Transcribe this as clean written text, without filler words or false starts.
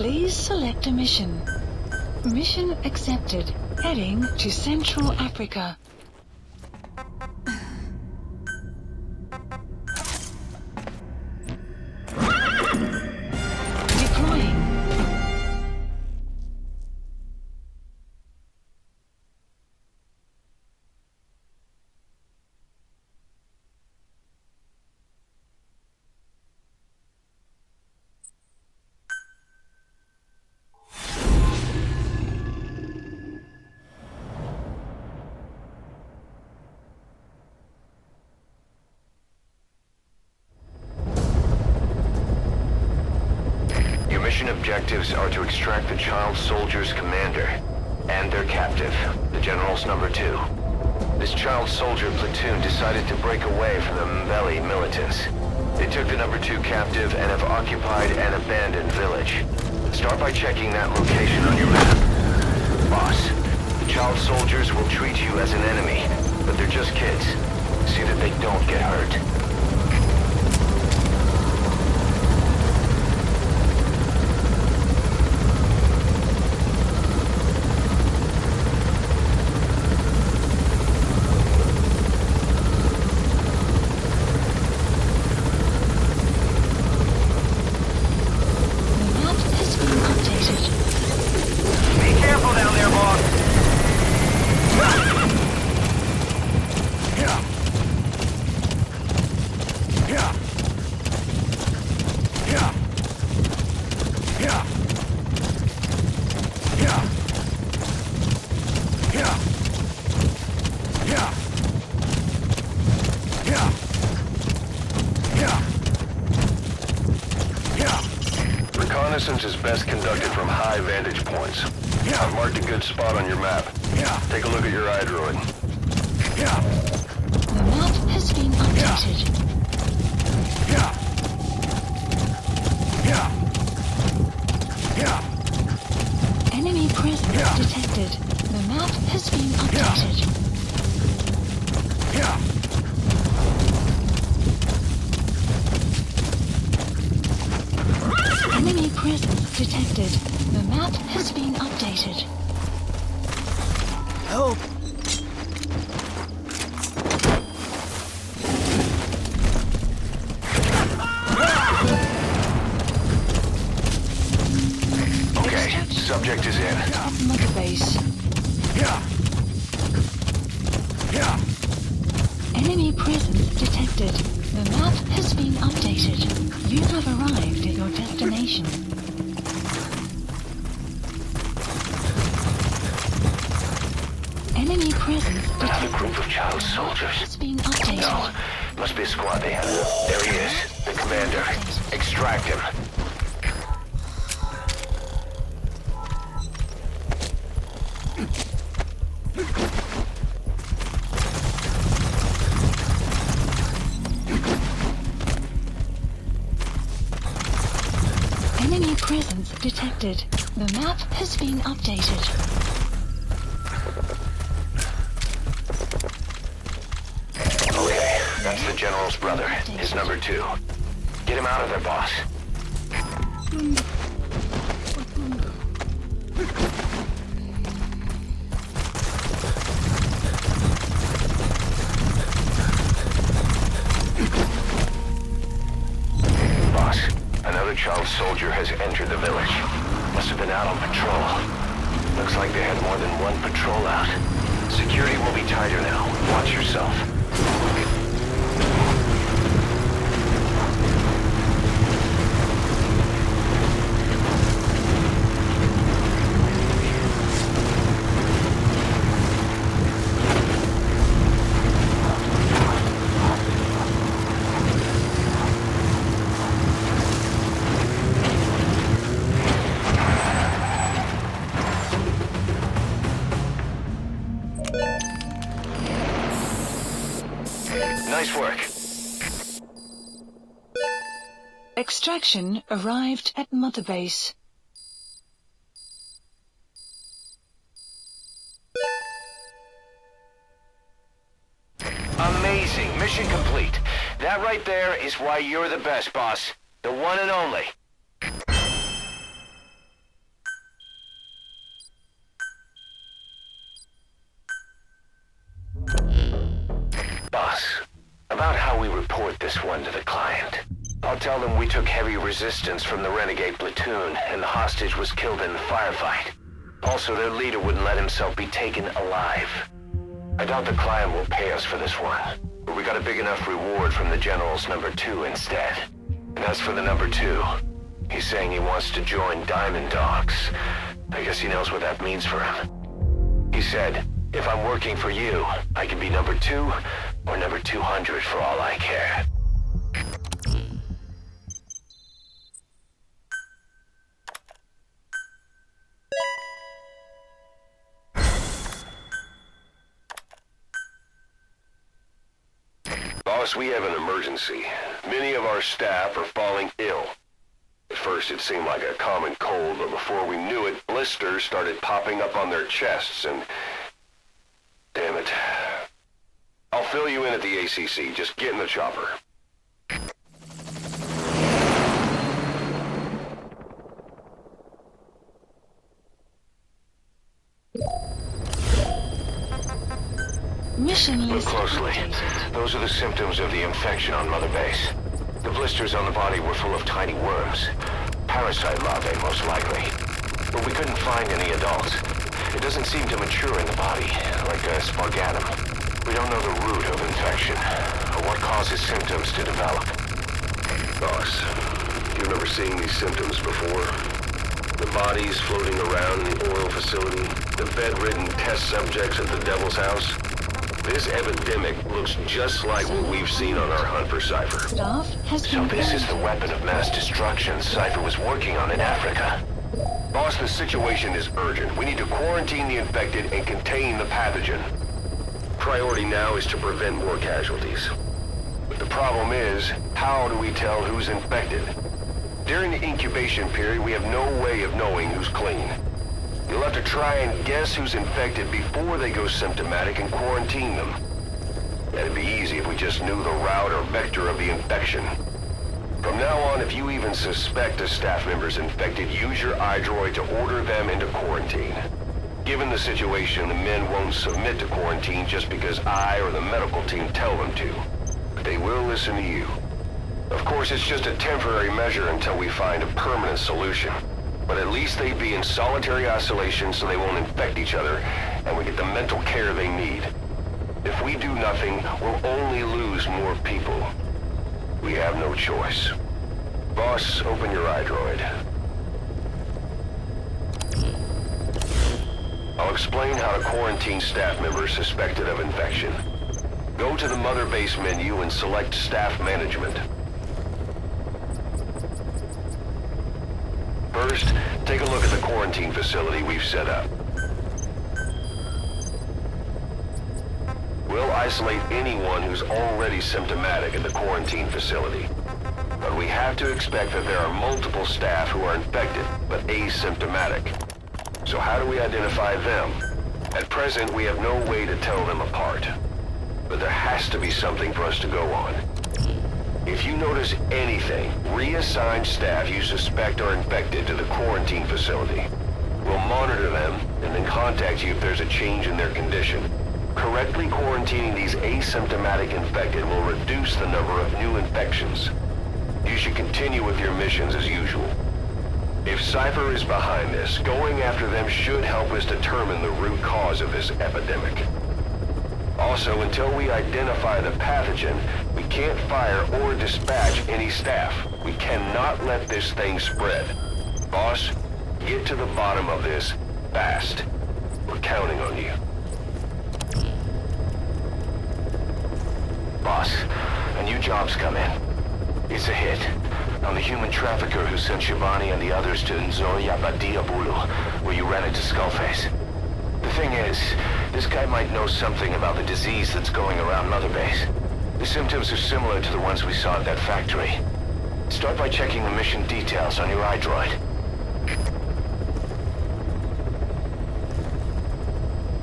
Please select a mission. Mission accepted. Heading to Central Africa. Deploying. Mission objectives are to extract the child soldier's commander and their captive, the general's number 2. This child soldier platoon decided to break away from the Mbeli militants. They took the number 2 captive and have occupied an abandoned village. Start by checking that location on your map. Boss, the child soldiers will treat you as an enemy, but they're just kids. See that they don't get hurt. Reconnaissance is best conducted from high vantage points. I've marked a good spot on your map. Take a look at your iDroid. The map has been updated. Enemy presence detected. The map has been updated. Enemy presence detected. The map has been updated. Help! Okay, subject is in. Mother base. Enemy presence detected. The map has been updated. You have arrived at your destination. Enemy presence Another detected. group of child soldiers. Has been updated. No, must be a squad they have. There he is, the commander. Extract him. Enemy presence detected. The map has been updated. Okay, that's the general's brother, his number 2. Get him out of there, boss. Boss, another child soldier has entered the village. Must have been out on patrol. Looks like they had more than one patrol out. Security will be tighter now. Watch yourself. Nice work. Extraction arrived at Mother Base. Amazing. Mission complete. That right there is why you're the best, boss. The one and only. report this one to the client. I'll tell them we took heavy resistance from the renegade platoon and the hostage was killed in the firefight. Also, their leader wouldn't let himself be taken alive. I doubt the client will pay us for this one, but we got a big enough reward from the General's number 2 instead. And as for the number 2, he's saying he wants to join Diamond Dogs. I guess he knows what that means for him. He said, if I'm working for you, I can be number 2 or number 200 for all I care. Boss, we have an emergency. Many of our staff are falling ill. At first it seemed like a common cold, but before we knew it, blisters started popping up on their chests and... Damn it. I'll fill you in at the ACC. Just get in the chopper. Mission Look list closely. updated. Those are the symptoms of the infection on Mother Base. The blisters on the body were full of tiny worms. Parasite larvae, most likely. But we couldn't find any adults. It doesn't seem to mature in the body, like a spargatum. We don't know the root of infection, or what causes symptoms to develop. Boss, you remember seeing these symptoms before? The bodies floating around in the oil facility, the bedridden test subjects at the Devil's House. This epidemic looks just like what we've seen on our hunt for Cypher. Staff has So been this is the weapon of mass destruction Cypher was working on in Africa. Boss, the situation is urgent. We need to quarantine the infected and contain the pathogen. Priority now is to prevent more casualties. But the problem is, how do we tell who's infected? During the incubation period, we have no way of knowing who's clean. You'll have to try and guess who's infected before they go symptomatic and quarantine them. That'd be easy if we just knew the route or vector of the infection. From now on, if you even suspect a staff member's infected, use your iDroid to order them into quarantine. Given the situation, the men won't submit to quarantine just because I or the medical team tell them to. But they will listen to you. Of course, it's just a temporary measure until we find a permanent solution. But at least they'd be in solitary isolation so they won't infect each other, and we get the mental care they need. If we do nothing, we'll only lose more people. We have no choice. Boss, open your iDroid. I'll explain how to quarantine staff members suspected of infection. Go to the Mother Base menu and select Staff Management. First, take a look at the quarantine facility we've set up. We'll isolate anyone who's already symptomatic at the quarantine facility. But we have to expect that there are multiple staff who are infected, but asymptomatic. So how do we identify them? At present, we have no way to tell them apart. But there has to be something for us to go on. If you notice anything, reassign staff you suspect are infected to the quarantine facility. We'll monitor them and then contact you if there's a change in their condition. Correctly quarantining these asymptomatic infected will reduce the number of new infections. You should continue with your missions as usual. If Cypher is behind this, going after them should help us determine the root cause of this epidemic. Also, until we identify the pathogen, we can't fire or dispatch any staff. We cannot let this thing spread. Boss, get to the bottom of this fast. We're counting on you. Boss, a new job's come in. It's a hit. I'm the human trafficker who sent Shivani and the others to Nzoyabadia-Bulu, where you ran into Skullface. The thing is, this guy might know something about the disease that's going around Mother Base. The symptoms are similar to the ones we saw at that factory. Start by checking the mission details on your iDroid.